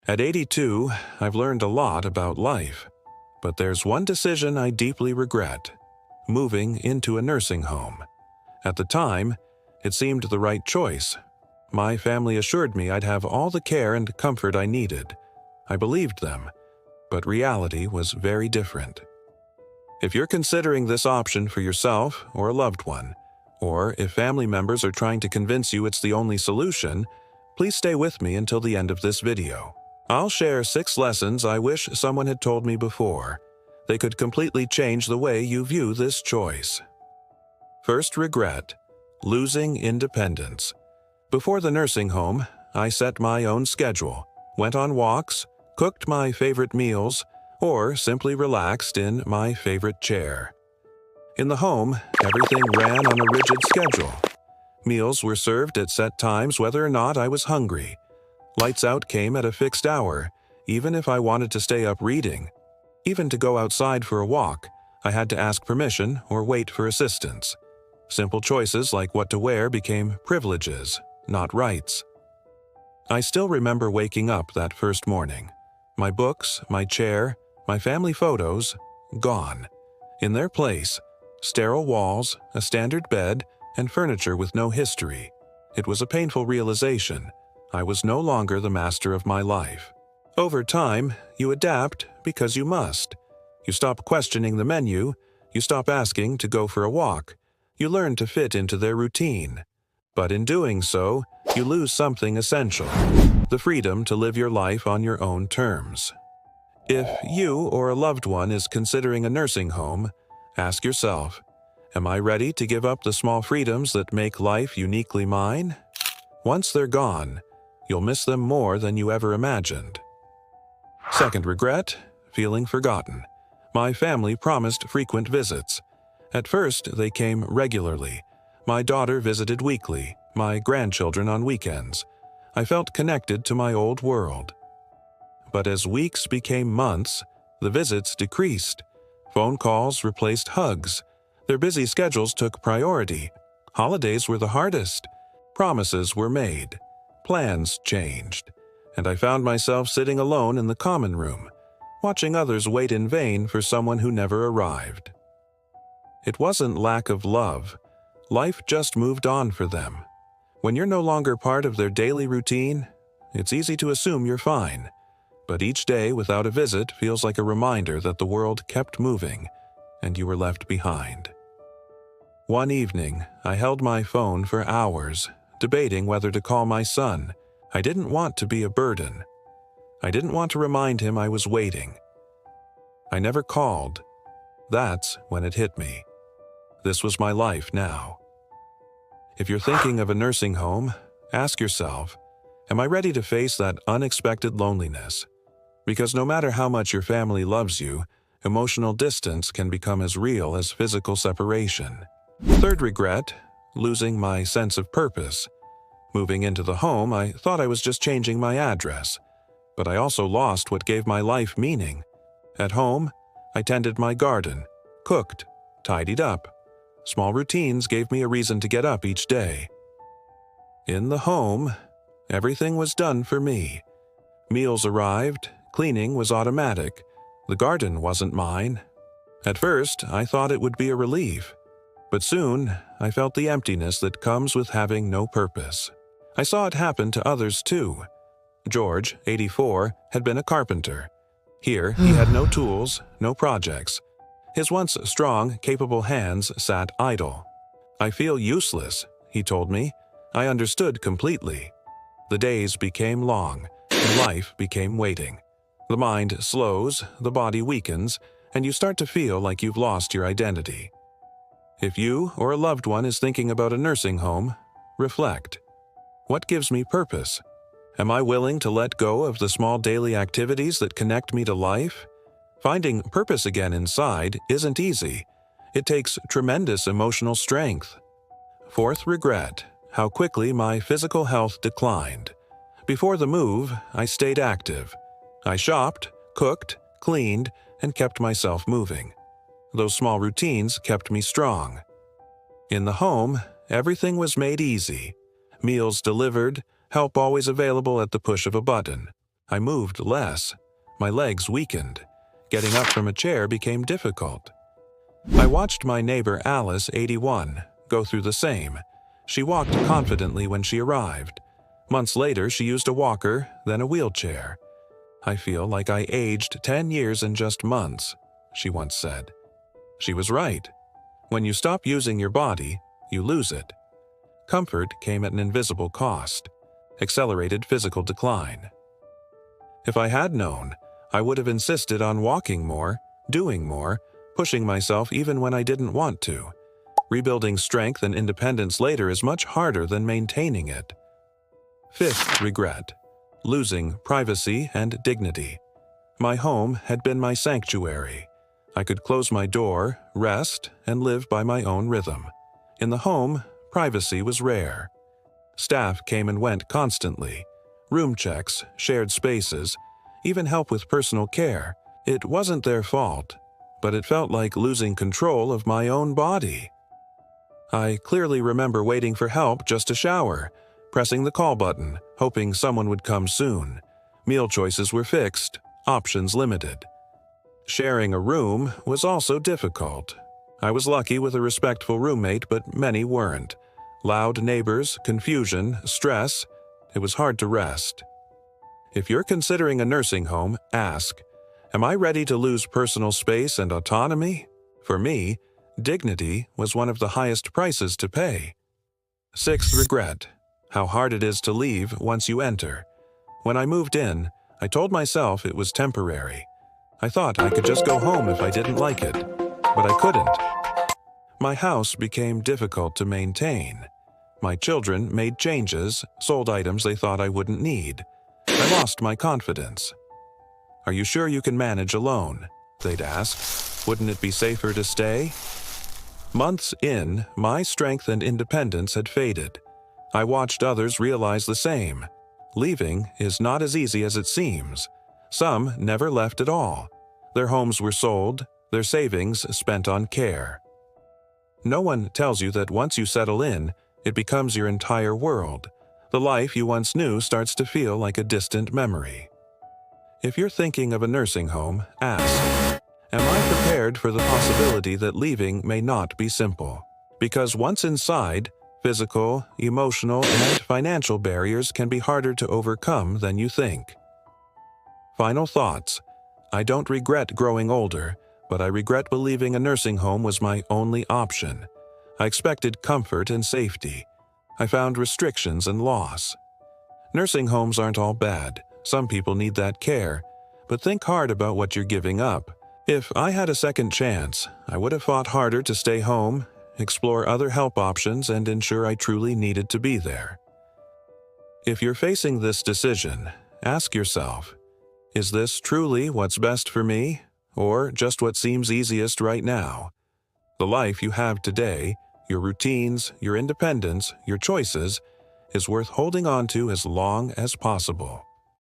At 82, I've learned a lot about life, but there's one decision I deeply regret: moving into a nursing home. At the time, it seemed the right choice. My family assured me I'd have all the care and comfort I needed. I believed them, but reality was very different. If you're considering this option for yourself or a loved one, or if family members are trying to convince you it's the only solution, please stay with me until the end of this video. I'll share 6 lessons I wish someone had told me before. They could completely change the way you view this choice. First regret: losing independence. Before the nursing home, I set my own schedule, went on walks, cooked my favorite meals, or simply relaxed in my favorite chair. In the home, everything ran on a rigid schedule. Meals were served at set times whether or not I was hungry. Lights out came at a fixed hour, even if I wanted to stay up reading. Even to go outside for a walk, I had to ask permission or wait for assistance. Simple choices like what to wear became privileges, not rights. I still remember waking up that first morning. My books, my chair, my family photos, gone. In their place, sterile walls, a standard bed, and furniture with no history. It was a painful realization. I was no longer the master of my life. Over time, you adapt because you must. You stop questioning the menu, you stop asking to go for a walk, you learn to fit into their routine. But in doing so, you lose something essential: the freedom to live your life on your own terms. If you or a loved one is considering a nursing home, ask yourself, am I ready to give up the small freedoms that make life uniquely mine? Once they're gone, you'll miss them more than you ever imagined. Second regret: feeling forgotten. My family promised frequent visits. At first, they came regularly. My daughter visited weekly, my grandchildren on weekends. I felt connected to my old world. But as weeks became months, the visits decreased. Phone calls replaced hugs. Their busy schedules took priority. Holidays were the hardest. Promises were made. Plans changed. And I found myself sitting alone in the common room, watching others wait in vain for someone who never arrived. It wasn't lack of love. Life just moved on for them. When you're no longer part of their daily routine, it's easy to assume you're fine. But each day without a visit feels like a reminder that the world kept moving, and you were left behind. One evening, I held my phone for hours, debating whether to call my son. I didn't want to be a burden. I didn't want to remind him I was waiting. I never called. That's when it hit me. This was my life now. If you're thinking of a nursing home, ask yourself, am I ready to face that unexpected loneliness? Because no matter how much your family loves you, emotional distance can become as real as physical separation. Third regret: losing my sense of purpose. Moving into the home, I thought I was just changing my address. But I also lost what gave my life meaning. At home, I tended my garden, cooked, tidied up. Small routines gave me a reason to get up each day. In the home, everything was done for me. Meals arrived, cleaning was automatic. The garden wasn't mine. At first, I thought it would be a relief. But soon, I felt the emptiness that comes with having no purpose. I saw it happen to others too. George, 84, had been a carpenter. Here, he had no tools, no projects. His once strong, capable hands sat idle. I feel useless, he told me. I understood completely. The days became long, and life became waiting. The mind slows, the body weakens, and you start to feel like you've lost your identity. If you or a loved one is thinking about a nursing home, reflect. What gives me purpose? Am I willing to let go of the small daily activities that connect me to life? Finding purpose again inside isn't easy. It takes tremendous emotional strength. Fourth regret: how quickly my physical health declined. Before the move, I stayed active. I shopped, cooked, cleaned, and kept myself moving. Those small routines kept me strong. In the home, everything was made easy. Meals delivered, help always available at the push of a button. I moved less. My legs weakened. Getting up from a chair became difficult. I watched my neighbor Alice, 81, go through the same. She walked confidently when she arrived. Months later, she used a walker, then a wheelchair. "I feel like I aged 10 years in just months," she once said. She was right. When you stop using your body, you lose it. Comfort came at an invisible cost, accelerated physical decline. If I had known, I would have insisted on walking more, doing more, pushing myself even when I didn't want to. Rebuilding strength and independence later is much harder than maintaining it. Fifth regret: losing privacy and dignity. My home had been my sanctuary. I could close my door, rest, and live by my own rhythm. In the home, privacy was rare. Staff came and went constantly. Room checks, shared spaces, even help with personal care. It wasn't their fault, but it felt like losing control of my own body. I clearly remember waiting for help just to shower, pressing the call button, hoping someone would come soon. Meal choices were fixed, options limited. Sharing a room was also difficult. I was lucky with a respectful roommate, but many weren't. Loud neighbors, confusion, stress. It was hard to rest. If you're considering a nursing home, ask, am I ready to lose personal space and autonomy? For me, dignity was one of the highest prices to pay. Sixth regret: how hard it is to leave once you enter. When I moved in, I told myself it was temporary. I thought I could just go home if I didn't like it, but I couldn't. My house became difficult to maintain. My children made changes, sold items they thought I wouldn't need. I lost my confidence. "Are you sure you can manage alone?" they'd ask. "Wouldn't it be safer to stay?" Months in, my strength and independence had faded. I watched others realize the same. Leaving is not as easy as it seems. Some never left at all. Their homes were sold, their savings spent on care. No one tells you that once you settle in, it becomes your entire world. The life you once knew starts to feel like a distant memory. If you're thinking of a nursing home, ask, am I prepared for the possibility that leaving may not be simple? Because once inside, physical, emotional, and financial barriers can be harder to overcome than you think. Final thoughts. I don't regret growing older, but I regret believing a nursing home was my only option. I expected comfort and safety. I found restrictions and loss. Nursing homes aren't all bad. Some people need that care, but think hard about what you're giving up. If I had a second chance, I would have fought harder to stay home, explore other help options, and ensure I truly needed to be there. If you're facing this decision, ask yourself, is this truly what's best for me, or just what seems easiest right now? The life you have today, your routines, your independence, your choices, is worth holding on to as long as possible.